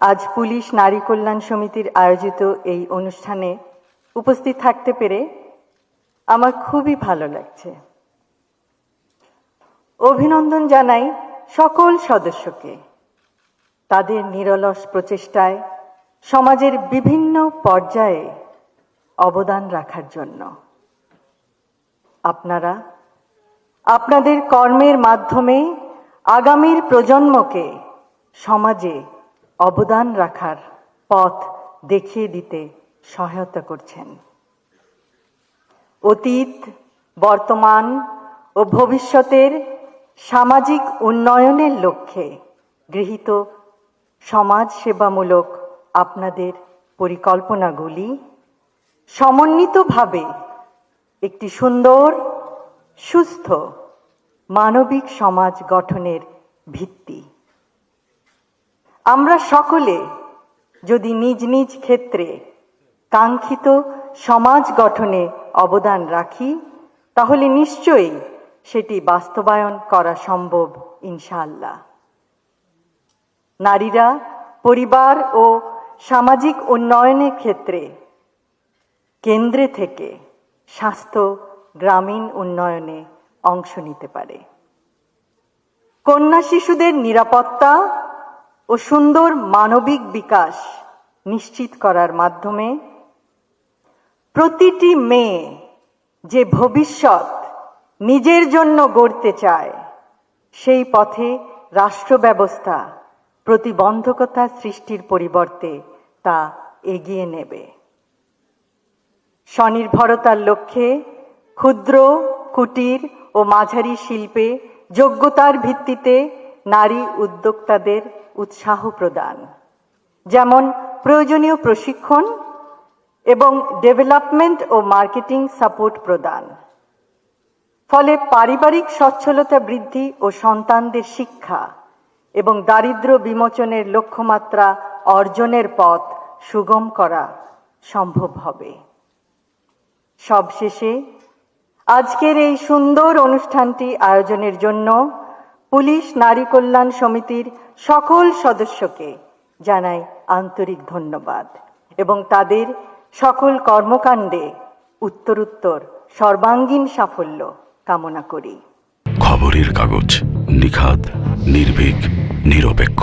আজ পুলিশ নারী কল্যাণ সমিতির আয়োজিত এই অনুষ্ঠানে উপস্থিত থাকতে পেরে আমার খুবই ভালো লাগছে। অভিনন্দন জানাই সকল সদস্যকে তাদের নিরলস প্রচেষ্টায় সমাজের বিভিন্ন পর্যায়ে অবদান রাখার জন্য। আপনারা আপনাদের কর্মের মাধ্যমে আগামীর প্রজন্মকে সমাজে অবদান রাখার পথ দেখিয়ে দিতে সহায়তা করছেন। অতীত, বর্তমান ও ভবিষ্যতের সামাজিক উন্নয়নের লক্ষ্যে গৃহীত সমাজ সেবামূলক আপনাদের পরিকল্পনাগুলি সমন্বিতভাবে একটি সুন্দর, সুস্থ, মানবিক সমাজ গঠনের ভিত্তি। আমরা সকলে যদি নিজ নিজ ক্ষেত্রে কাঙ্ক্ষিত সমাজ গঠনে অবদান রাখি, তাহলে নিশ্চয়ই সেটি বাস্তবায়ন করা সম্ভব ইনশাআল্লাহ। নারীরা পরিবার ও সামাজিক উন্নয়নের ক্ষেত্রে কেন্দ্রে থেকে স্বাস্থ্য, গ্রামীণ উন্নয়নে অংশ নিতে পারে। কন্যা শিশুদের নিরাপত্তা ও সুন্দর মানবিক বিকাশ নিশ্চিত করার মাধ্যমে প্রতিটি মেয়ে যে ভবিষ্যৎ নিজের জন্য গড়তে চায়, সেই পথে রাষ্ট্র ব্যবস্থা প্রতিবন্ধকতা সৃষ্টির পরিবর্তে তা এগিয়ে নেবে। স্বনির্ভরতার লক্ষ্যে ক্ষুদ্র, কুটির ও মাঝারি শিল্পে যোগ্যতার ভিত্তিতে নারী উদ্যোক্তাদের উৎসাহ প্রদান, যেমন প্রয়োজনীয় প্রশিক্ষণ এবং ডেভেলপমেন্ট ও মার্কেটিং সাপোর্ট প্রদান। ফলে পারিবারিক সচ্ছলতা বৃদ্ধি ও সন্তানদের শিক্ষা এবং দারিদ্র্য বিমোচনের লক্ষ্যমাত্রা অর্জনের পথ সুগম করা সম্ভব হবে। সবশেষে আজকের এই সুন্দর অনুষ্ঠানটি আয়োজনের জন্য পুলিশ নারী কল্যাণ সমিতির সকল সদস্যকে জানাই আন্তরিক ধন্যবাদ এবং তাদের সকল কর্মকাণ্ডে উত্তরোত্তর সর্বাঙ্গীন সাফল্য কামনা করি। খবরের কাগজ, নিখাদ, নির্ভীক, নিরপেক্ষ।